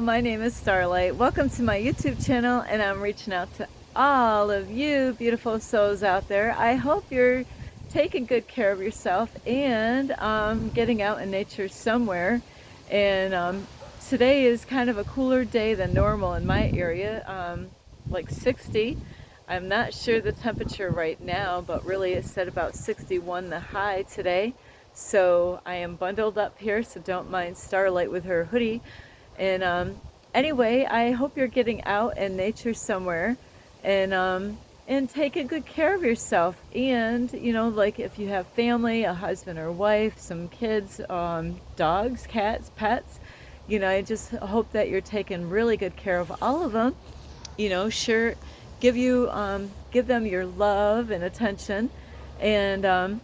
my name is Starlight. Welcome to my YouTube channel, and I'm reaching out to all of you beautiful souls out there. I hope you're taking good care of yourself and getting out in nature somewhere. And today is kind of a cooler day than normal in my area, like 60. I'm not sure the temperature right now, but really it said about 61 the high today. So I am bundled up here, so don't mind Starlight with her hoodie. And anyway, I hope you're getting out in nature somewhere and taking good care of yourself. And, you know, like if you have family, a husband or wife, some kids, dogs, cats, pets, you know, I just hope that you're taking really good care of all of them. You know, sure, give them your love and attention. And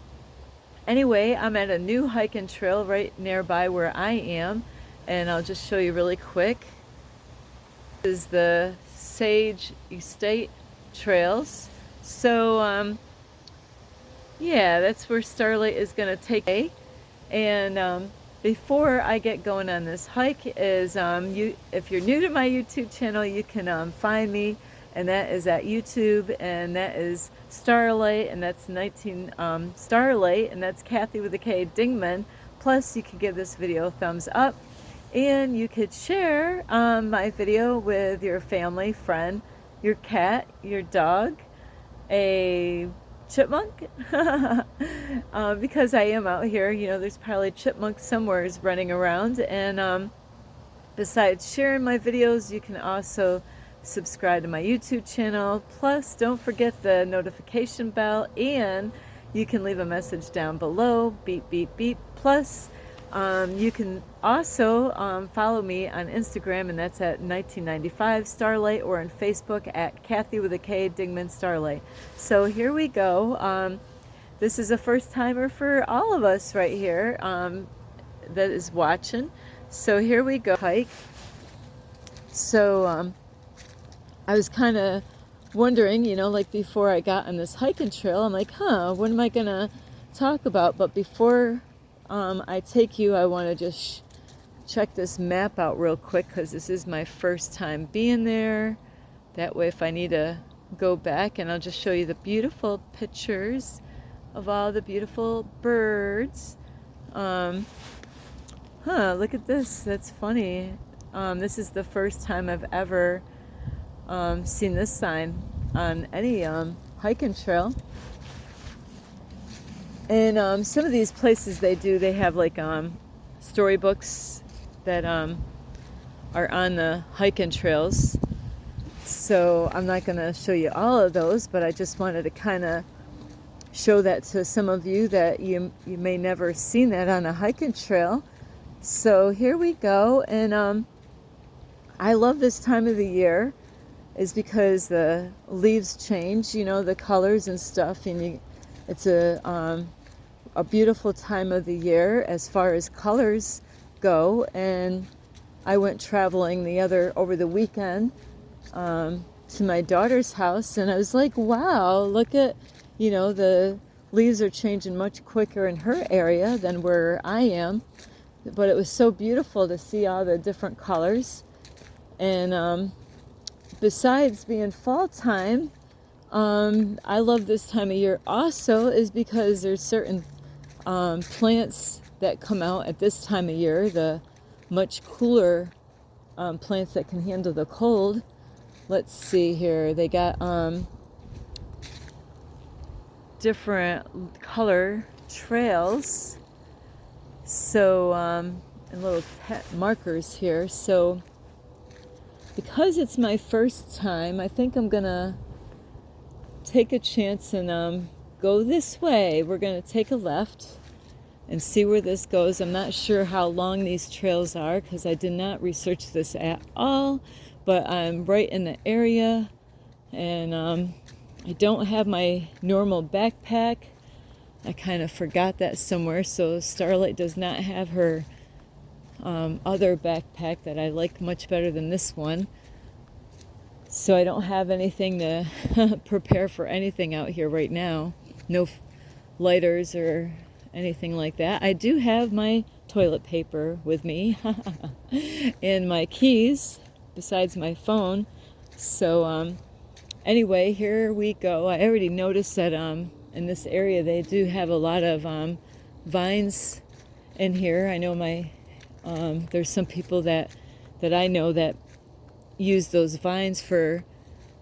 anyway, I'm at a new hiking trail right nearby where I am, and I'll just show you really quick. This is the Sage Estate Trails. So yeah, that's where Starlight is going to take me. And before I get going on this hike is if you're new to my YouTube channel, you can find me, and that is at YouTube, and that is Starlight, and that's Starlight, and that's Kathy with a K, Dingman. Plus, you could give this video a thumbs up, and you could share my video with your family, friend, your cat, your dog, a chipmunk, because I am out here. You know, there's probably chipmunks somewhere running around. And besides sharing my videos, you can also subscribe to my YouTube channel. Plus, don't forget the notification bell, and you can leave a message down below, beep beep beep. Plus, you can also follow me on Instagram, and that's at 1995 Starlight, or on Facebook at Kathy with a K, Dingman Starlight. So here we go. This is a first timer for all of us right here that is watching. So here we go. Hike. So I was kind of wondering, you know, like before I got on this hiking trail, I'm like, what am I gonna talk about? But before I take you, I want to just check this map out real quick, because this is my first time being there. That way, if I need to go back, and I'll just show you the beautiful pictures of all the beautiful birds. Look at this. That's funny. This is the first time I've ever seen this sign on any hiking trail. And some of these places they have like storybooks that are on the hiking trails. So I'm not going to show you all of those, but I just wanted to kind of show that to some of you that you may never seen that on a hiking trail. So here we go. And I love this time of the year, is because the leaves change, you know, the colors and stuff, and it's a beautiful time of the year as far as colors go. And I went traveling over the weekend to my daughter's house, and I was like, wow, look at, you know, the leaves are changing much quicker in her area than where I am. But it was so beautiful to see all the different colors. And besides being fall time, I love this time of year also, is because there's certain plants that come out at this time of year, the much cooler plants that can handle the cold. Let's see here. They got different color trails. So, and little markers here. So, because it's my first time, I think I'm gonna take a chance and go this way. We're gonna take a left and see where this goes. I'm not sure how long these trails are, because I did not research this at all, but I'm right in the area. And I don't have my normal backpack. I kind of forgot that somewhere. So Starlight does not have her other backpack that I like much better than this one. So I don't have anything to prepare for anything out here right now. No lighters or anything like that. I do have my toilet paper with me and my keys besides my phone. So anyway, here we go. I already noticed that in this area they do have a lot of vines in here. I know there's some people that I know that use those vines for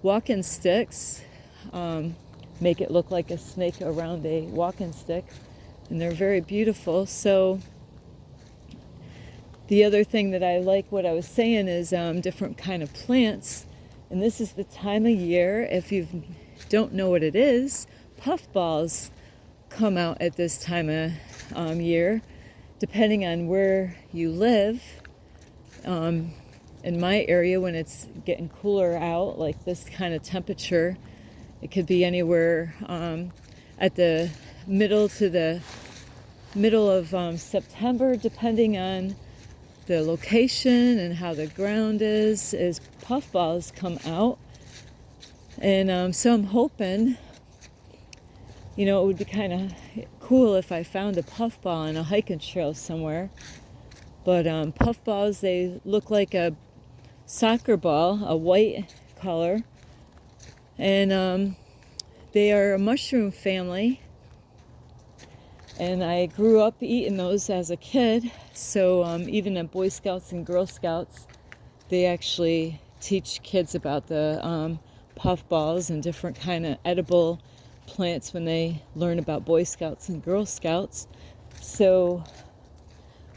walking sticks, make it look like a snake around a walking stick, and they're very beautiful. So the other thing that I like, what I was saying, is different kind of plants. And this is the time of year, if you don't know what it is, puffballs come out at this time of year, depending on where you live. In my area, when it's getting cooler out, like this kind of temperature, it could be anywhere at the middle to the middle of September, depending on the location and how the ground is puffballs come out. And so I'm hoping, it would be kind of cool if I found a puffball on a hiking trail somewhere. But puffballs, they look like a soccer ball, a white color. And they are a mushroom family. And I grew up eating those as a kid. So even at Boy Scouts and Girl Scouts, they actually teach kids about the puffballs and different kind of edible plants when they learn about Boy Scouts and Girl Scouts. So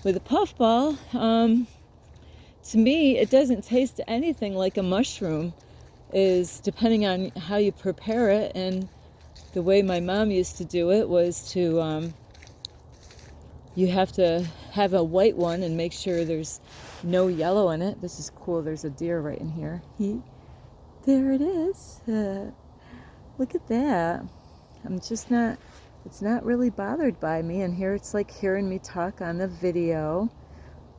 with a puffball, to me, it doesn't taste anything like a mushroom, is depending on how you prepare it. And the way my mom used to do it was to, you have to have a white one and make sure there's no yellow in it. This is cool. There's a deer right in here. There it is. Look at that. It's not really bothered by me. And here it's like hearing me talk on the video.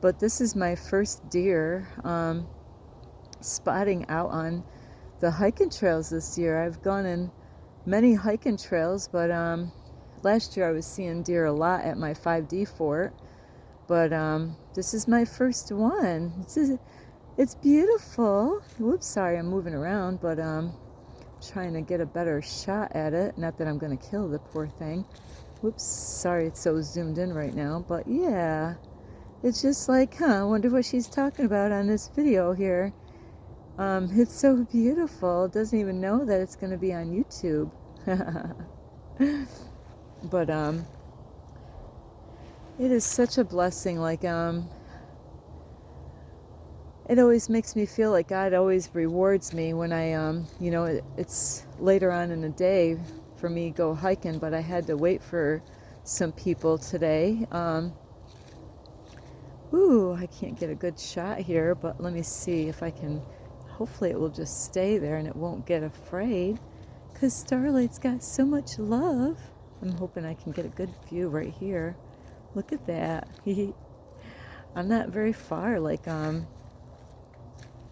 But this is my first deer spotting out on the hiking trails this year. I've gone in many hiking trails, but last year I was seeing deer a lot at my 5D fort. But this is my first one. It's beautiful. Whoops, sorry, I'm moving around, but trying to get a better shot at it. Not that I'm going to kill the poor thing. Whoops, sorry, it's so zoomed in right now. But yeah, it's just like, I wonder what she's talking about on this video here. It's so beautiful. It doesn't even know that it's going to be on YouTube. But it is such a blessing. Like it always makes me feel like God always rewards me when I it's later on in the day for me to go hiking, but I had to wait for some people today. I can't get a good shot here, but let me see if I can. Hopefully it will just stay there and it won't get afraid, because Starlight's got so much love. I'm hoping I can get a good view right here. Look at that. I'm not very far, like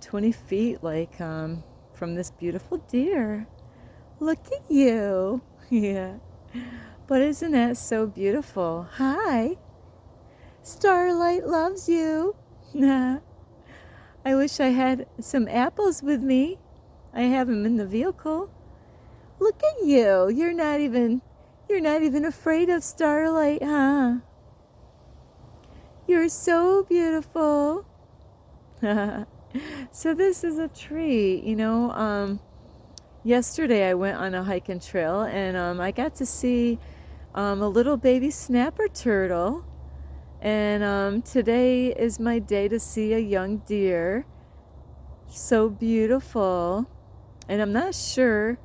20 feet, like from this beautiful deer. Look at you. Yeah. But isn't that so beautiful? Hi. Starlight loves you. I wish I had some apples with me. I have them in the vehicle. Look at you. You're not even afraid of Starlight, huh? You're so beautiful. So this is a tree, yesterday I went on a hiking trail and I got to see a little baby snapper turtle. And today is my day to see a young deer. So beautiful. And I'm not sure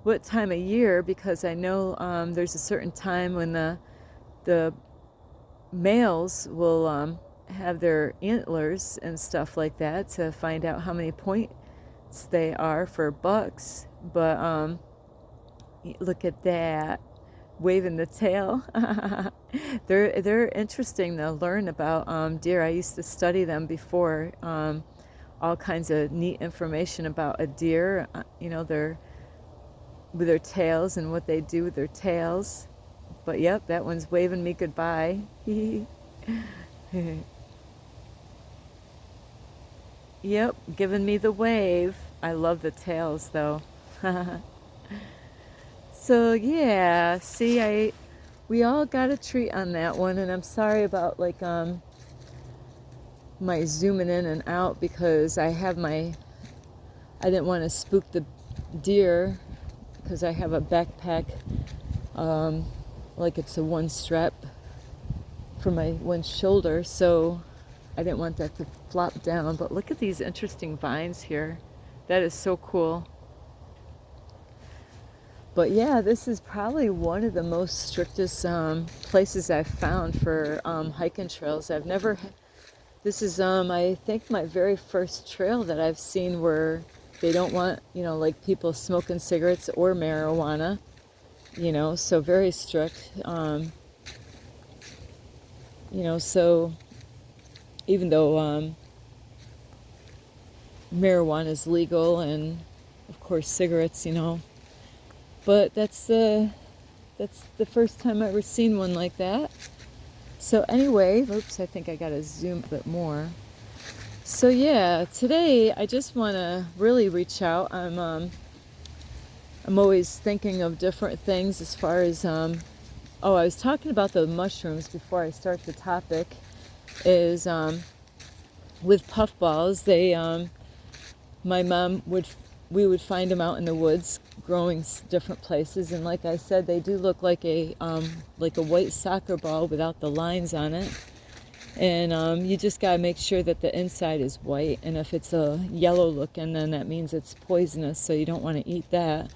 what time of year, because I know there's a certain time when the males will have their antlers and stuff like that to find out how many points they are for bucks. But look at that, waving the tail. They're interesting to learn about deer. I used to study them before, all kinds of neat information about a deer, with their tails and what they do with their tails. But yep, that one's waving me goodbye. Yep, giving me the wave. I love the tails though. So yeah, see, we all got a treat on that one, and I'm sorry about like my zooming in and out because I didn't want to spook the deer because I have a backpack, um, like it's a one strap for my one shoulder, so I didn't want that to flop down. But look at these interesting vines here. That is so cool. But yeah, this is probably one of the most strictest places I've found for hiking trails. This is I think my very first trail that I've seen where they don't want, like people smoking cigarettes or marijuana, so very strict. So even though marijuana is legal and of course cigarettes, but that's the first time I ever seen one like that. So anyway, oops, I think I gotta zoom a bit more. So yeah, today I just want to really reach out. I'm always thinking of different things as far as I was talking about the mushrooms before I start the topic. Is with puffballs, my mom we would find them out in the woods growing different places, and like I said, they do look like a white soccer ball without the lines on it. And you just gotta make sure that the inside is white, and if it's a yellow looking, then that means it's poisonous, so you don't want to eat that.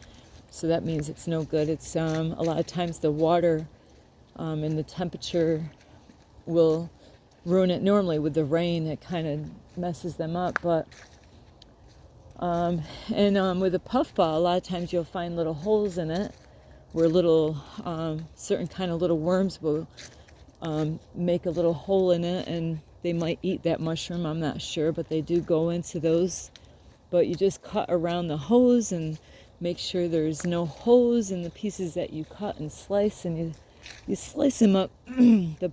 So that means it's no good. It's a lot of times the water and the temperature will ruin it. Normally with the rain it kind of messes them up, but with a puffball, a lot of times you'll find little holes in it where little certain kind of little worms will make a little hole in it, and they might eat that mushroom. I'm not sure, but they do go into those. But you just cut around the hose and make sure there's no holes in the pieces that you cut and slice, and you slice them up. The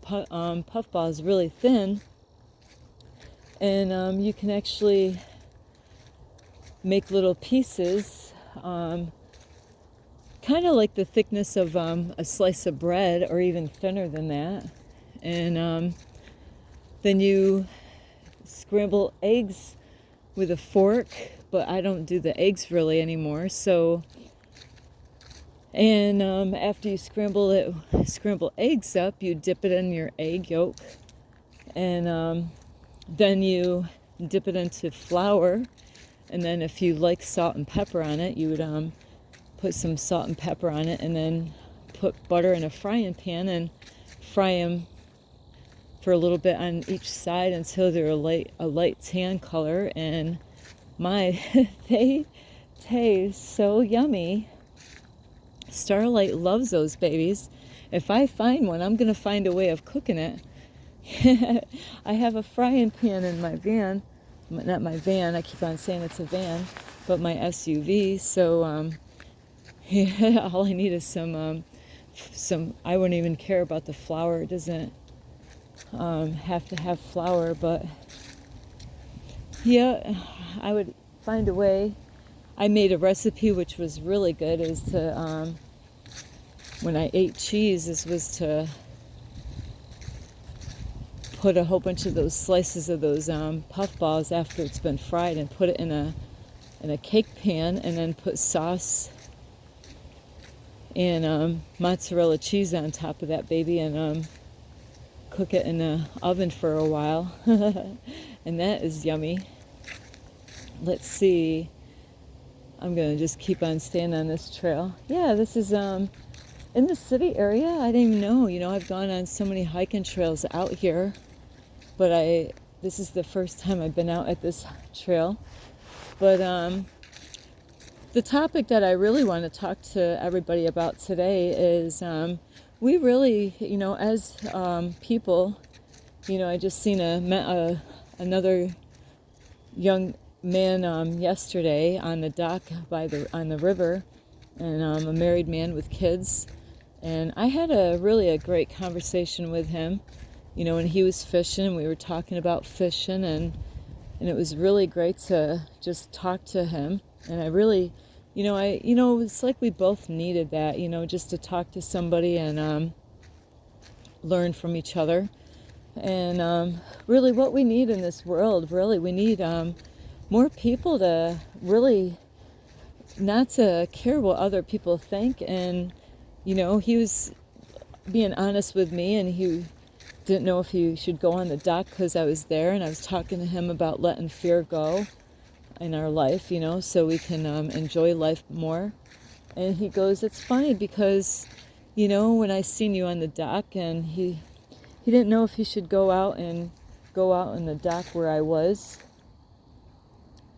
puffball is really thin, and you can actually make little pieces, kind of like the thickness of a slice of bread, or even thinner than that. And then you scramble eggs with a fork, but I don't do the eggs really anymore. So, and after you scramble eggs up, you dip it in your egg yolk, and then you dip it into flour. And then if you like salt and pepper on it, you would put some salt and pepper on it, and then put butter in a frying pan and fry them for a little bit on each side until they're a light tan color. And they taste so yummy. Starlight loves those babies. If I find one, I'm gonna find a way of cooking it. I have a frying pan in my van. Not my van, I keep on saying it's a van, but my SUV. So yeah, all I need is some, I wouldn't even care about the flour. It doesn't have to have flour, but yeah, I would find a way. I made a recipe which was really good, is to, when I ate cheese, was to put a whole bunch of those slices of those puff balls after it's been fried, and put it in a cake pan, and then put sauce and mozzarella cheese on top of that baby, and cook it in the oven for a while. And that is yummy. Let's see, I'm gonna just keep on staying on this trail. Yeah, this is in the city area. I didn't even know, I've gone on so many hiking trails out here, but this is the first time I've been out at this trail. But the topic that I really want to talk to everybody about today is we really, as people, I just seen another young man yesterday on the dock on the river, and a married man with kids, and I had a great conversation with him. and he was fishing, and we were talking about fishing, and it was really great to just talk to him. And I really, it's like we both needed that, just to talk to somebody and learn from each other. And really what we need in this world, really, we need more people to really not to care what other people think. And, he was being honest with me, and he didn't know if he should go on the dock because I was there, and I was talking to him about letting fear go in our life, so we can enjoy life more. And he goes, it's funny because, when I seen you on the dock, and he didn't know if he should go out in the dock where I was.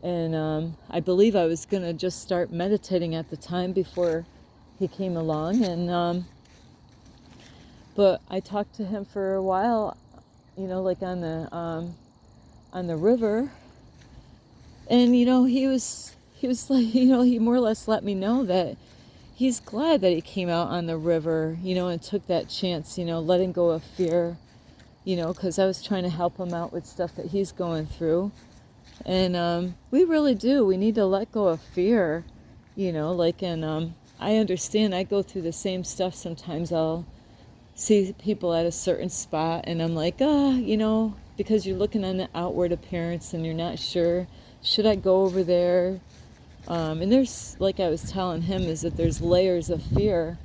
And I believe I was going to just start meditating at the time before he came along. And but I talked to him for a while, like on the river. And, he was like, he more or less let me know that he's glad that he came out on the river, and took that chance, letting go of fear, because I was trying to help him out with stuff that he's going through. And we really do. We need to let go of fear, and I understand. I go through the same stuff sometimes. I'll see people at a certain spot, and I'm like, because you're looking on the outward appearance, and you're not sure, should I go over there? And there's, like I was telling him, is that there's layers of fear,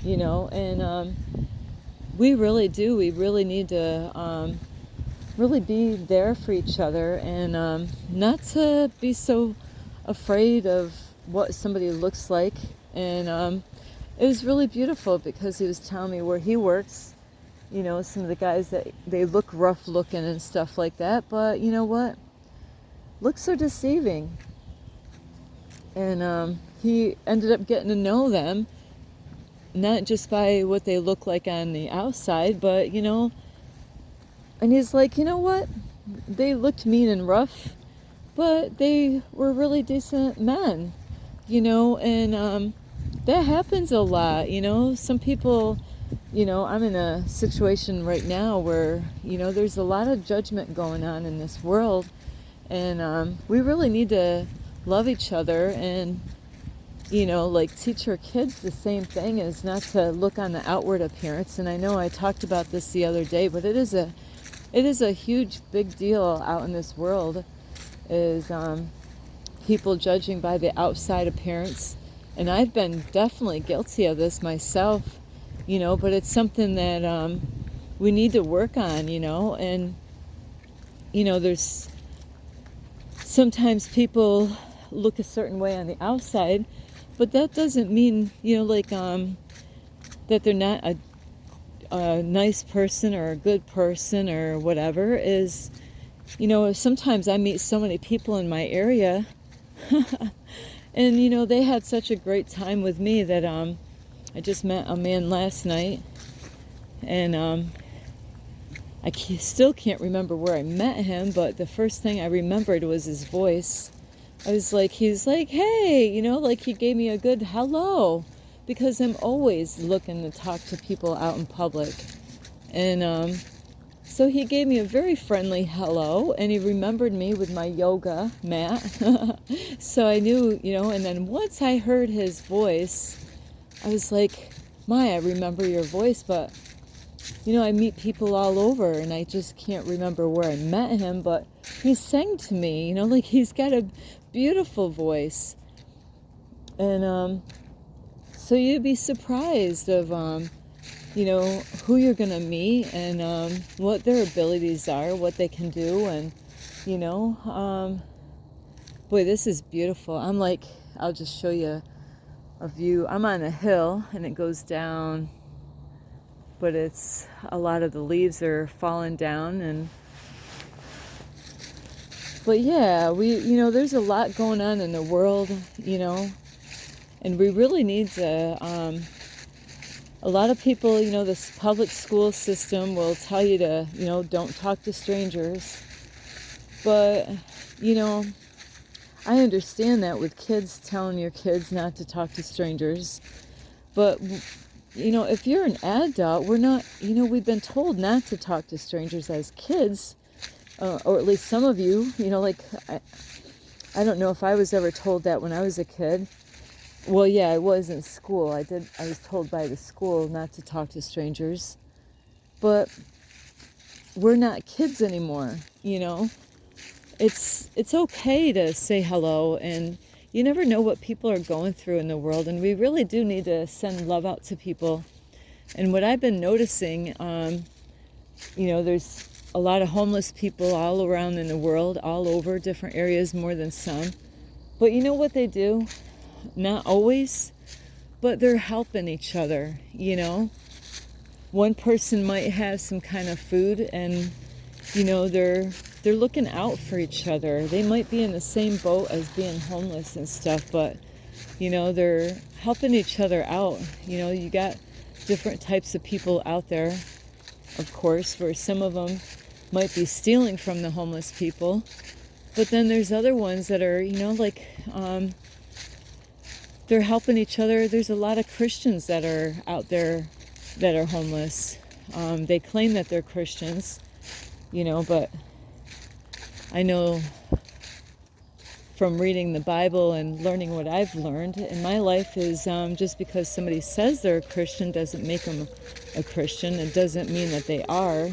and we really do. We really need to really be there for each other, and not to be so afraid of what somebody looks like. And it was really beautiful because he was telling me where he works, some of the guys that they look rough looking and stuff like that, but you know what? Looks are deceiving. And he ended up getting to know them, not just by what they look like on the outside, but, and he's like, you know what? They looked mean and rough, but they were really decent men, and that happens a lot, Some people, I'm in a situation right now where, there's a lot of judgment going on in this world, and we really need to love each other and, like teach our kids the same thing, is not to look on the outward appearance. And I know I talked about this the other day, but it is a huge, big deal out in this world, is people judging by the outside appearance. And I've been definitely guilty of this myself, but it's something that we need to work on, and, there's sometimes people look a certain way on the outside, but that doesn't mean, that they're not a nice person or a good person or whatever. Is, sometimes I meet so many people in my area and, they had such a great time with me that I just met a man last night, and I still can't remember where I met him, but the first thing I remembered was his voice. He's like, hey, like he gave me a good hello, because I'm always looking to talk to people out in public. And so he gave me a very friendly hello, and he remembered me with my yoga mat. So I knew, and then once I heard his voice, I was like, I remember your voice, but, I meet people all over, and I just can't remember where I met him, but he sang to me, like he's got a beautiful voice. And so you'd be surprised of, who you're going to meet, and what their abilities are, what they can do. And, boy, this is beautiful. I'll just show you a view. I'm on a hill, and it goes down, but it's a lot of the leaves are falling down. But yeah, there's a lot going on in the world, and we really need to, a lot of people, this public school system will tell you to, don't talk to strangers. But, I understand that with kids, telling your kids not to talk to strangers. But if you're an adult, we're not, we've been told not to talk to strangers as kids, or at least some of you, like, I don't know if I was ever told that when I was a kid. Well, yeah, I was in school. I was told by the school not to talk to strangers. But we're not kids anymore, It's okay to say hello, and you never know what people are going through in the world, and we really do need to send love out to people. And what I've been noticing, there's a lot of homeless people all around in the world, all over different areas, more than some. But you know what they do? Not always, but they're helping each other, One person might have some kind of food, and, they're looking out for each other. They might be in the same boat as being homeless and stuff, but, they're helping each other out. You got different types of people out there, of course, where some of them might be stealing from the homeless people. But then there's other ones that are, they're helping each other. There's a lot of Christians that are out there that are homeless. They claim that they're Christians, but I know from reading the Bible and learning what I've learned in my life is just because somebody says they're a Christian doesn't make them a Christian. It doesn't mean that they are.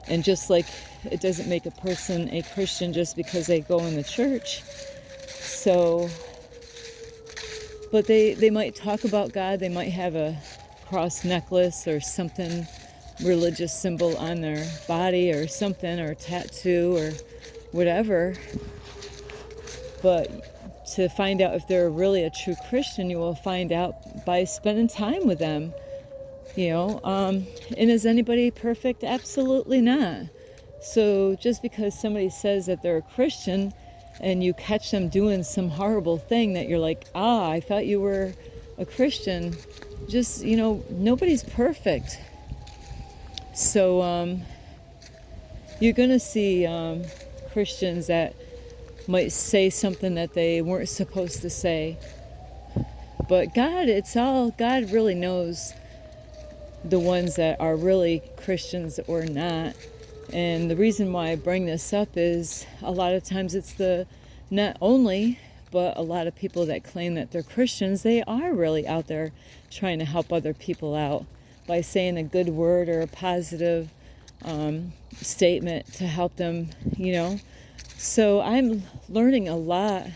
And just like it doesn't make a person a Christian just because they go in the church. So, but they might talk about God. They might have a cross necklace or something, religious symbol on their body or something, or a tattoo or whatever. But to find out if they're really a true Christian, you will find out by spending time with them. And is anybody perfect? Absolutely not. So just because somebody says that they're a Christian and you catch them doing some horrible thing that you're like, I thought you were a Christian, just, nobody's perfect. So you're going to see Christians that might say something that they weren't supposed to say. But God really knows the ones that are really Christians or not. And the reason why I bring this up is a lot of times it's not only, but a lot of people that claim that they're Christians, they are really out there trying to help other people out by saying a good word or a positive statement to help them, So I'm learning a lot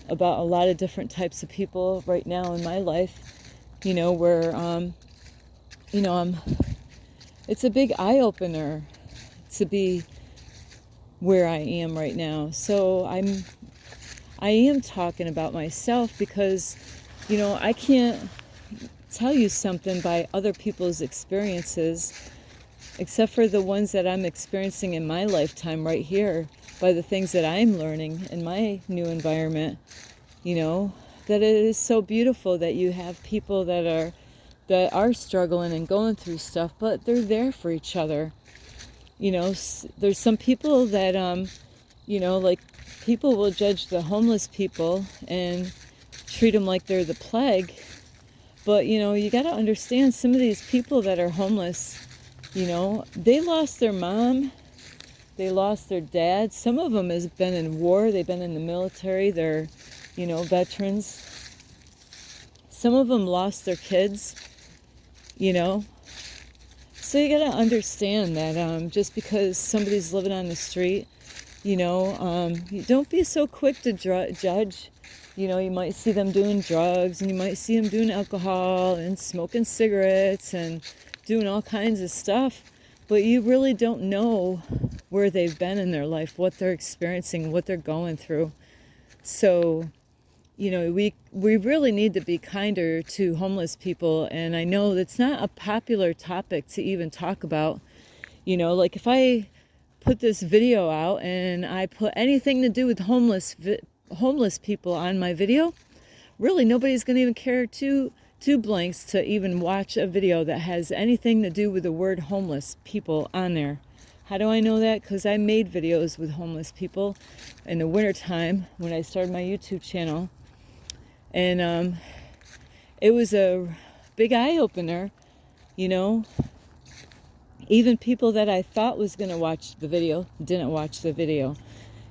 about a lot of different types of people right now in my life, where it's a big eye-opener to be where I am right now. So I am talking about myself because, I can't tell you something by other people's experiences, except for the ones that I'm experiencing in my lifetime right here, by the things that I'm learning in my new environment, that it is so beautiful that you have people that are struggling and going through stuff, but they're there for each other. There's some people that, like people will judge the homeless people and treat them like they're the plague. But, you got to understand some of these people that are homeless, they lost their mom, they lost their dad. Some of them has been in war, they've been in the military, they're, veterans. Some of them lost their kids, So you got to understand that just because somebody's living on the street, you don't be so quick to judge. You might see them doing drugs, and you might see them doing alcohol and smoking cigarettes and doing all kinds of stuff, but you really don't know where they've been in their life, what they're experiencing, what they're going through. So, we really need to be kinder to homeless people, and I know that's not a popular topic to even talk about. Like if I put this video out and I put anything to do with homeless people on my video, really nobody's going to even care two blanks to even watch a video that has anything to do with the word homeless people on there. How do I know that? Because I made videos with homeless people in the wintertime when I started my YouTube channel. And it was a big eye-opener, you know. Even people that I thought was going to watch the video didn't watch the video,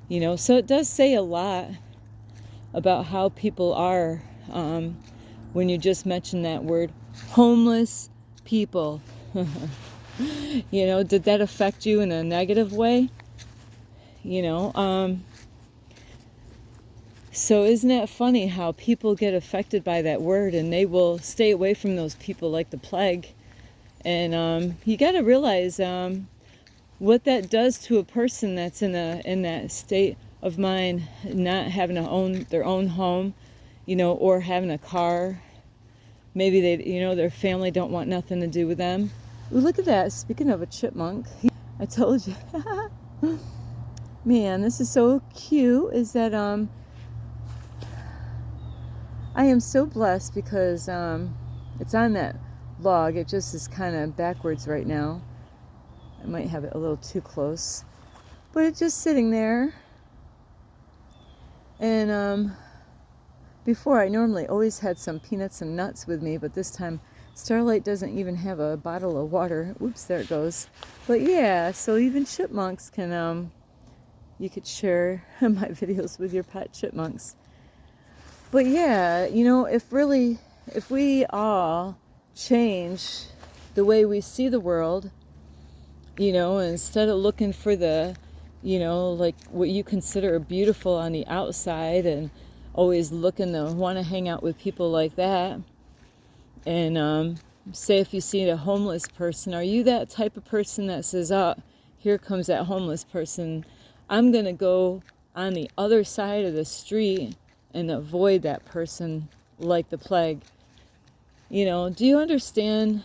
you know. So it does say a lot about how people are when you just mention that word, homeless people. You know, did that affect you in a negative way? You know, so isn't that funny how people get affected by that word, and they will stay away from those people like the plague. And you got to realize what that does to a person that's in that state of mind, not having their own home, you know, or having a car. Maybe they, you know, their family don't want nothing to do with them. Ooh, look at that. Speaking of a chipmunk, I told you. Man, this is so cute. Is that I am so blessed because it's on that log. It just is kind of backwards right now. I might have it a little too close, but it's just sitting there. And before, I normally always had some peanuts and nuts with me, but this time Starlight doesn't even have a bottle of water. Oops, there it goes. But yeah, so even chipmunks can you could share my videos with your pet chipmunks. But yeah, you know, if we all change the way we see the world, you know, instead of looking for the, you know, like what you consider beautiful on the outside and always looking to want to hang out with people like that, and say if you see a homeless person, are you that type of person that says, oh, here comes that homeless person, I'm going to go on the other side of the street and avoid that person like the plague? You know, do you understand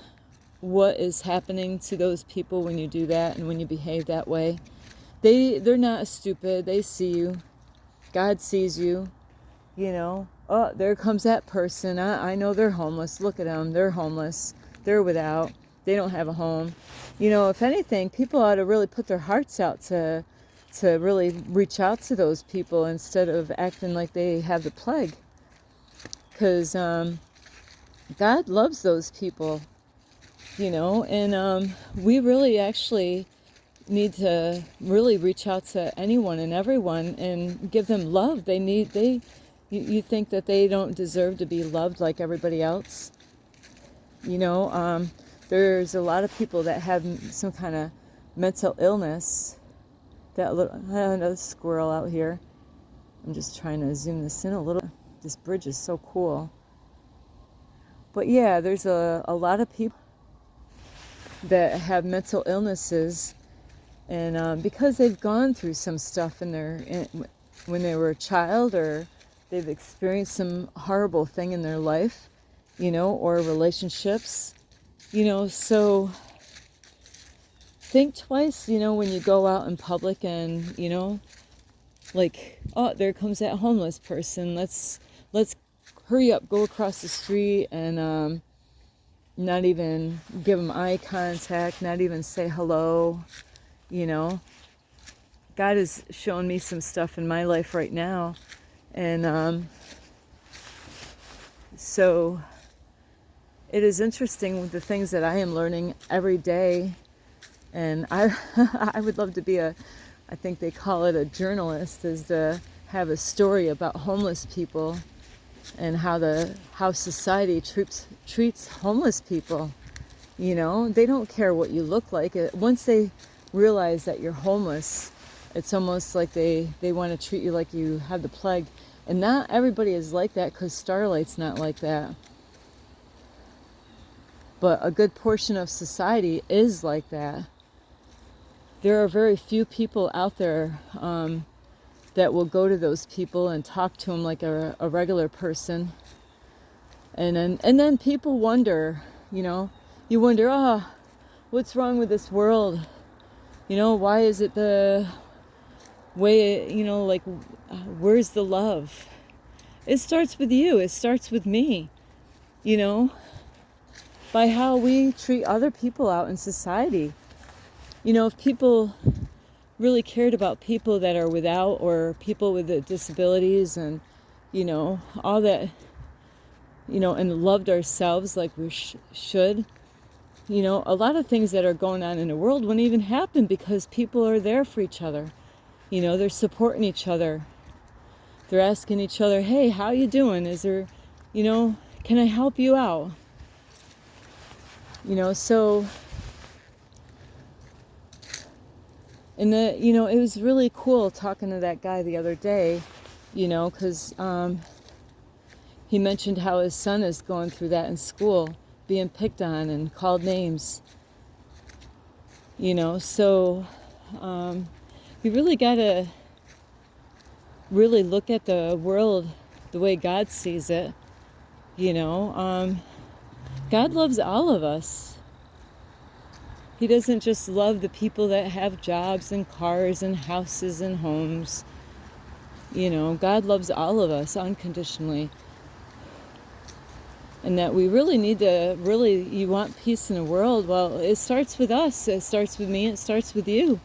what is happening to those people when you do that and when you behave that way? They're not stupid. They see you. God sees you. You know, oh, there comes that person. I know they're homeless. Look at them. They're homeless. They're without. They don't have a home. You know, if anything, people ought to really put their hearts out to really reach out to those people instead of acting like they have the plague. Because God loves those people, you know, and we really actually need to really reach out to anyone and everyone and give them love. You think that they don't deserve to be loved like everybody else? You know, there's a lot of people that have some kind of mental illness. Another squirrel out here. I'm just trying to zoom this in a little. This bridge is so cool. But yeah, there's a lot of people that have mental illnesses, and because they've gone through some stuff when they were a child, or they've experienced some horrible thing in their life, you know, or relationships, you know. So think twice, you know, when you go out in public and, you know, like, oh, there comes that homeless person. Let's hurry up, go across the street and not even give them eye contact, not even say hello, you know. God has shown me some stuff in my life right now, and so it is interesting with the things that I am learning every day. And I I would love to be I think they call it a journalist, is to have a story about homeless people and how society treats homeless people. You know, they don't care what you look like. Once they realize that you're homeless, it's almost like they want to treat you like you have the plague. And not everybody is like that, because Starlight's not like that. But a good portion of society is like that. There are very few people out there that will go to those people and talk to them like a regular person. And then people wonder, you know, you wonder, oh, what's wrong with this world? You know, why is it the way, you know, like, where's the love? It starts with you. It starts with me, you know, by how we treat other people out in society. You know, if people really cared about people that are without, or people with disabilities, and, you know, all that, and loved ourselves like we should, a lot of things that are going on in the world wouldn't even happen because people are there for each other. They're supporting each other. They're asking each other, hey, how you doing? Is there, can I help you out? So, and it was really cool talking to that guy the other day, because he mentioned how his son is going through that in school, being picked on and called names. So you really got to really look at the world the way God sees it. God loves all of us. He doesn't just love the people that have jobs and cars and houses and homes. God loves all of us unconditionally. And that we really need to, you want peace in the world? Well, it starts with us. It starts with me. It starts with you.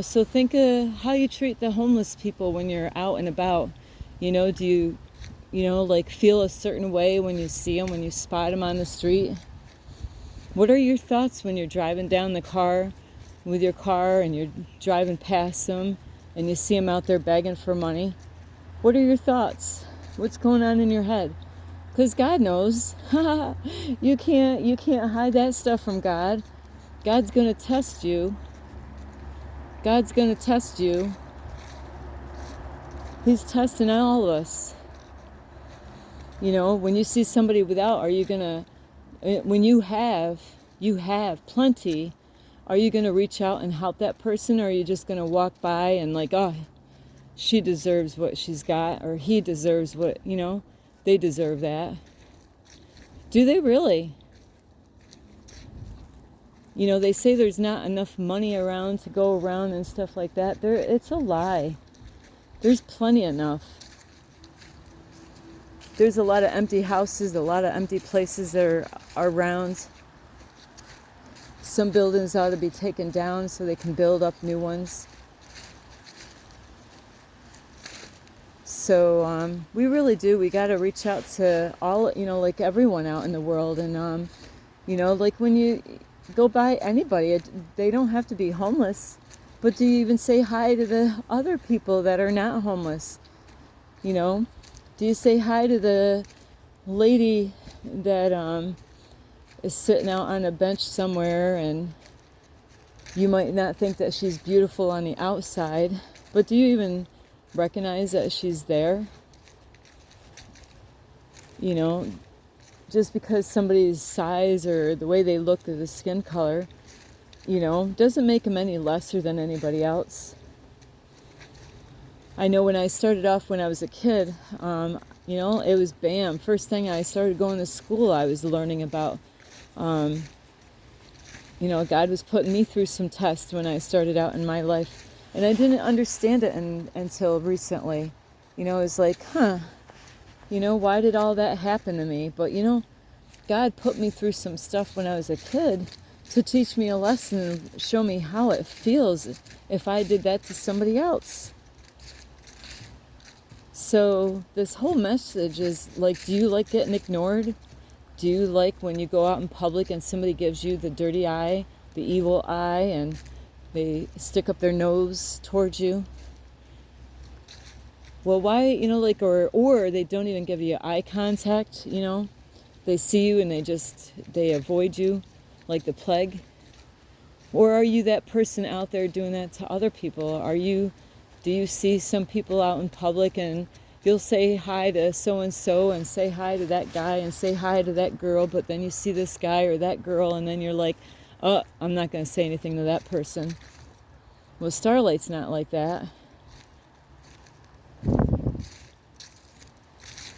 So think of how you treat the homeless people when you're out and about. Do you, feel a certain way when you see them, when you spot them on the street? What are your thoughts when you're driving down the car with your car and you're driving past them and you see them out there begging for money? What are your thoughts? What's going on in your head? Because God knows. You can't hide that stuff from God. God's going to test you. God's going to test you. He's testing all of us. When you see somebody without, are you going to, when you have plenty, are you going to reach out and help that person? Or are you just going to walk by and like, oh, she deserves what she's got, or he deserves what, they deserve that. Do they really? They say there's not enough money around to go around and stuff like that. It's a lie. There's plenty enough. There's a lot of empty houses, a lot of empty places that are around. Some buildings ought to be taken down so they can build up new ones. So we really do. We got to reach out to all, like everyone out in the world. And, like when you go by anybody, they don't have to be homeless. But do you even say hi to the other people that are not homeless? Do you say hi to the lady that is sitting out on a bench somewhere, and you might not think that she's beautiful on the outside, but do you even recognize that she's there? Just because somebody's size or the way they look or the skin color, doesn't make them any lesser than anybody else. I know when I started off when I was a kid, it was bam. First thing I started going to school, I was learning about, God was putting me through some tests when I started out in my life. And I didn't understand it until recently. It was like, why did all that happen to me? But, God put me through some stuff when I was a kid to teach me a lesson and show me how it feels if I did that to somebody else. So this whole message is like, do you like getting ignored? Do you like when you go out in public and somebody gives you the dirty eye, the evil eye, and they stick up their nose towards you? Well, why, or they don't even give you eye contact, They see you and they avoid you like the plague. Or are you that person out there doing that to other people? Do you see some people out in public and you'll say hi to so-and-so and say hi to that guy and say hi to that girl, but then you see this guy or that girl and then you're like, oh, I'm not going to say anything to that person. Well, Starlight's not like that.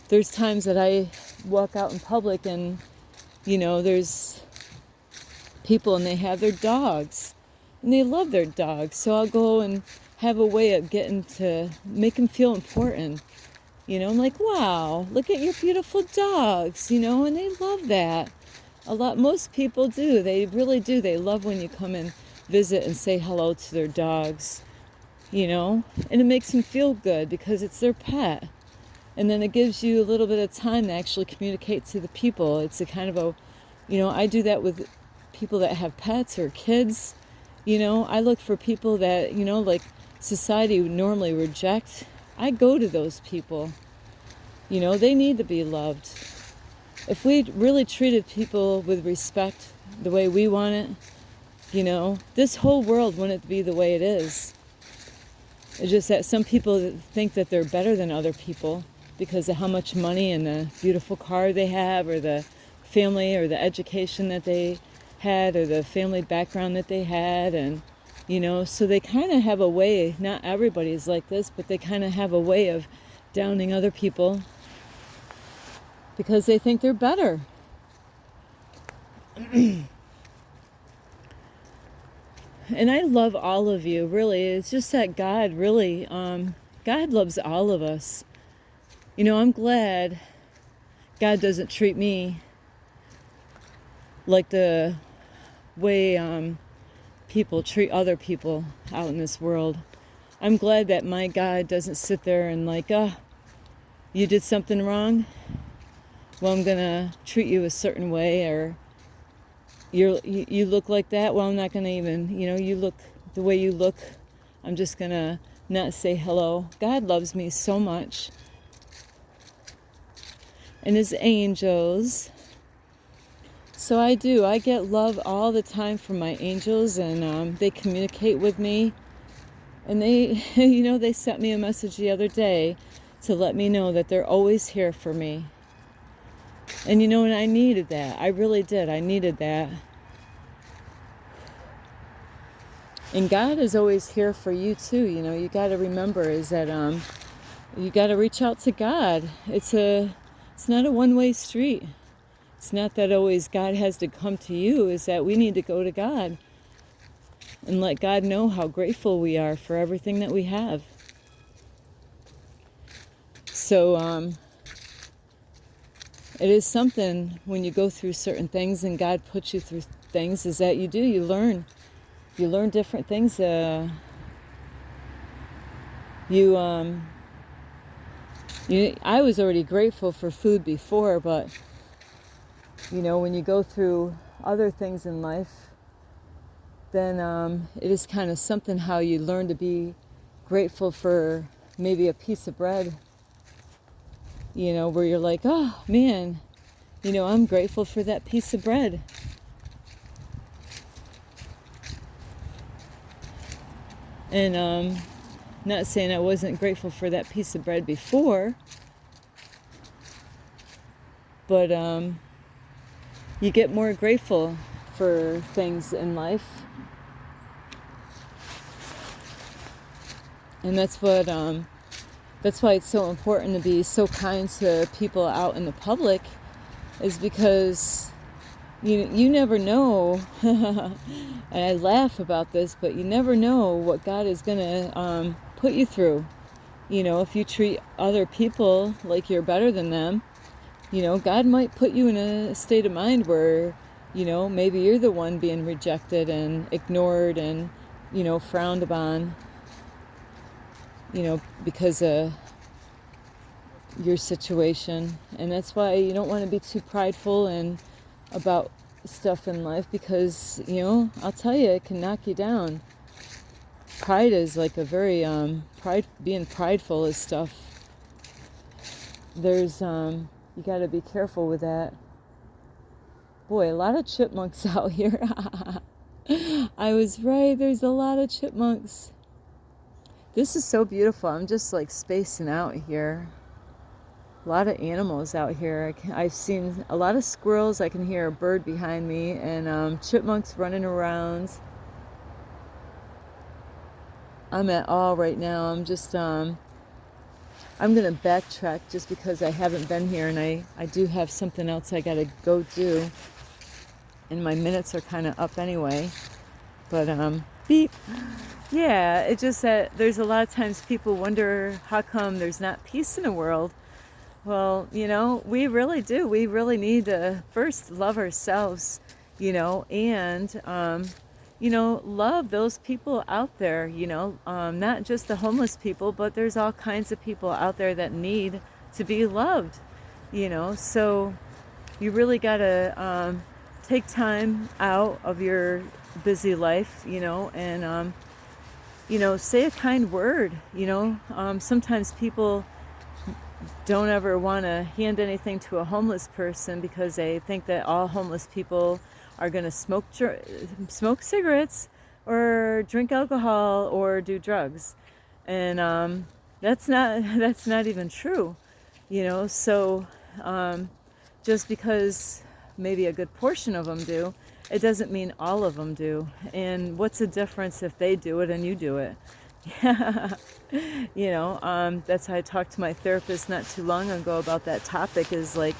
There's times that I walk out in public and, there's people and they have their dogs and they love their dogs. So I'll go and have a way of getting to make them feel important. I'm like, wow, look at your beautiful dogs, and they love that. Most people do. They really do. They love when you come and visit and say hello to their dogs, and it makes them feel good because it's their pet. And then it gives you a little bit of time to actually communicate to the people. It's a kind of a, I do that with people that have pets or kids. I look for people that, like society would normally reject. I go to those people. They need to be loved. If we really treated people with respect the way we want it, this whole world wouldn't be the way it is. It's just that some people think that they're better than other people because of how much money and the beautiful car they have, or the family or the education that they had, or the family background that they had. And so they kind of have a way, not everybody's like this, but they kind of have a way of downing other people because they think they're better. And I love all of you, really. It's just that God really, God loves all of us. I'm glad God doesn't treat me like the way people treat other people out in this world. I'm glad that my God doesn't sit there and like, you did something wrong? Well, I'm going to treat you a certain way, or you look like that? Well, I'm not going to even, you look the way you look. I'm just going to not say hello. God loves me so much. And his angels. So I get love all the time from my angels, and they communicate with me. And they, they sent me a message the other day to let me know that they're always here for me. And and I needed that. I really did. I needed that. And God is always here for you too. You got to remember is that you got to reach out to God. It's not a one-way street. It's not that always God has to come to you. Is that we need to go to God and let God know how grateful we are for everything that we have. So it is something when you go through certain things and God puts you through things, is that you learn different things. I was already grateful for food before, but when you go through other things in life, then it is kind of something how you learn to be grateful for maybe a piece of bread, where you're like, oh man, I'm grateful for that piece of bread. And not saying I wasn't grateful for that piece of bread before, but you get more grateful for things in life. And that's why it's so important to be so kind to people out in the public, is because you never know. And I laugh about this, but you never know what God is going to put you through. If you treat other people like you're better than them, God might put you in a state of mind where, maybe you're the one being rejected and ignored and, frowned upon, because of your situation. And that's why you don't want to be too prideful and about stuff in life, because, I'll tell you, it can knock you down. Pride is like a very, being prideful is stuff. There's, you got to be careful with that. Boy, a lot of chipmunks out here. I was right, there's a lot of chipmunks. This is so beautiful. I'm just like spacing out here. A lot of animals out here. I've seen a lot of squirrels. I can hear a bird behind me, and chipmunks running around. I'm at all right now. I'm just, I'm going to backtrack just because I haven't been here, and I do have something else I got to go do. And my minutes are kind of up anyway. But, beep. Yeah, it's just that there's a lot of times people wonder how come there's not peace in the world. Well, we really do. We really need to first love ourselves, and, love those people out there, not just the homeless people, but there's all kinds of people out there that need to be loved, so you really got to take time out of your busy life, and say a kind word. Sometimes people don't ever want to hand anything to a homeless person because they think that all homeless people are going to smoke cigarettes or drink alcohol or do drugs, and that's not even true. So just because maybe a good portion of them do, it doesn't mean all of them do. And what's the difference if they do it and you do it? Yeah. That's how I talked to my therapist not too long ago about that topic, is like,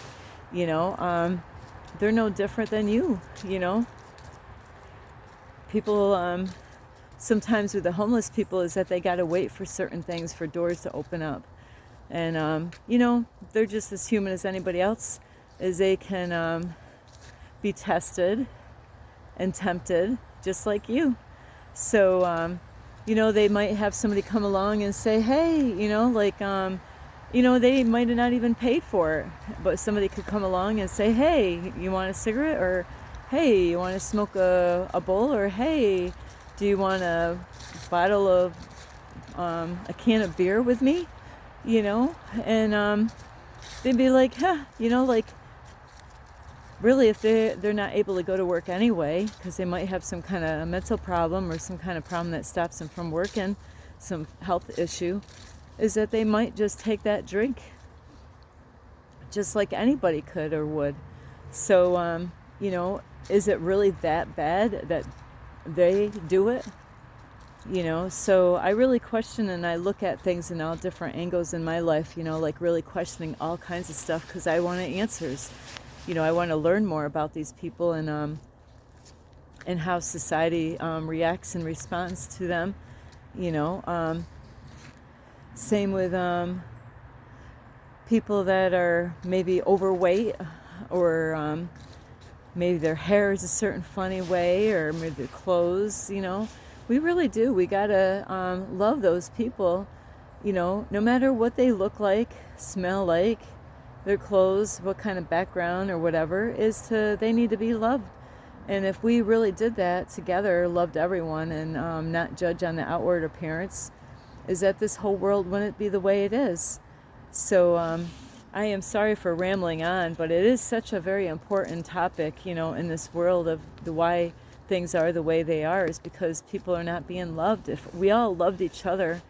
they're no different than you. People, sometimes with the homeless people, is that they got to wait for certain things, for doors to open up. And, they're just as human as anybody else, as they can be tested and tempted just like you. So, they might have somebody come along and say, hey, they might have not even paid for it, but somebody could come along and say, hey, you want a cigarette? Or, hey, you want to smoke a bowl? Or, hey, do you want a bottle of, a can of beer with me? And they'd be like, really, if they're not able to go to work anyway, because they might have some kind of mental problem or some kind of problem that stops them from working, some health issue, is that they might just take that drink just like anybody could or would. So, is it really that bad that they do it? So I really question, and I look at things in all different angles in my life, like really questioning all kinds of stuff, because I want answers. I want to learn more about these people and how society reacts and responds to them. Same with people that are maybe overweight, or maybe their hair is a certain funny way, or maybe their clothes. We really do. We gotta love those people. No matter what they look like, smell like, their clothes, what kind of background or whatever, they need to be loved. And if we really did that together, loved everyone, and not judge on the outward appearance, is that this whole world wouldn't be the way it is. So I am sorry for rambling on, but it is such a very important topic, in this world of why things are the way they are, is because people are not being loved. If we all loved each other,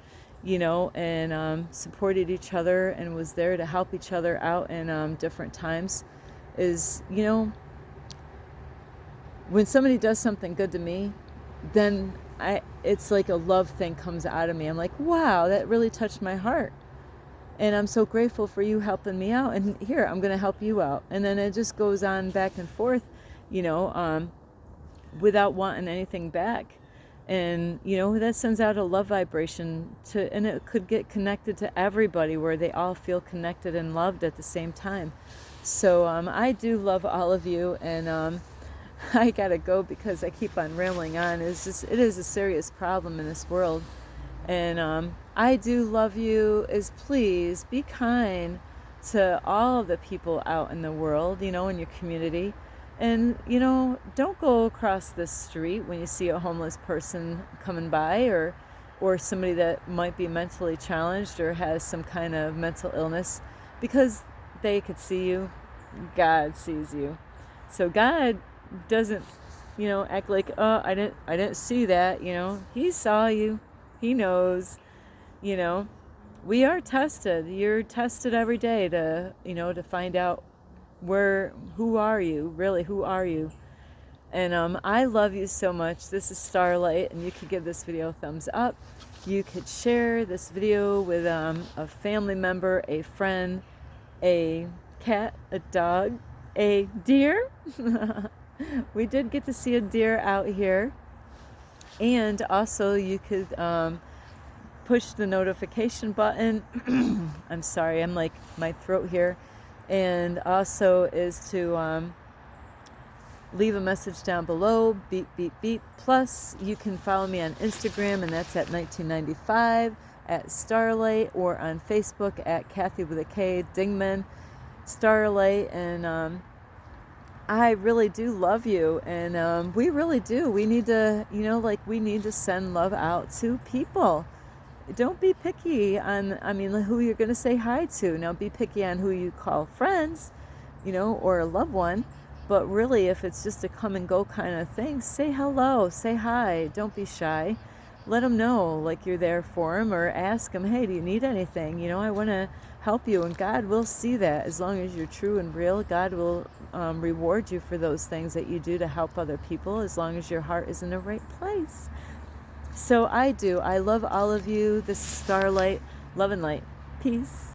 and supported each other and was there to help each other out in different times, is, when somebody does something good to me, then it's like a love thing comes out of me. I'm like, wow, that really touched my heart. And I'm so grateful for you helping me out. And here, I'm going to help you out. And then it just goes on back and forth, without wanting anything back. And, that sends out a love vibration and it could get connected to everybody, where they all feel connected and loved at the same time. So I do love all of you, and I gotta go because I keep on rambling on. It is a serious problem in this world. And I do love you. Please be kind to all of the people out in the world, in your community. And, don't go across the street when you see a homeless person coming by, or somebody that might be mentally challenged or has some kind of mental illness, because they could see you. God sees you. So God doesn't, act like, oh, I didn't see that. He saw you. He knows. We are tested. You're tested every day to find out who are you, really, who are you? And I love you so much. This is Starlight, and you could give this video a thumbs up. You could share this video with a family member, a friend, a cat, a dog, a deer. We did get to see a deer out here. And also you could push the notification button. I'm sorry, I'm like my throat here. And also is to leave a message down below, beep, beep, beep. Plus, you can follow me on Instagram, and that's at 1995. at Starlight, or on Facebook at Kathy with a K, Dingman, Starlight. And I really do love you, and we really do. We need to, like, we need to send love out to people. Don't be picky on, who you're going to say hi to. Now, be picky on who you call friends, or a loved one. But really, if it's just a come and go kind of thing, say hello, say hi. Don't be shy. Let them know, like, you're there for them, or ask them, hey, do you need anything? I want to help you, and God will see that. As long as you're true and real, God will reward you for those things that you do to help other people, as long as your heart is in the right place. So I love all of you. This is Starlight. Love and light. Peace.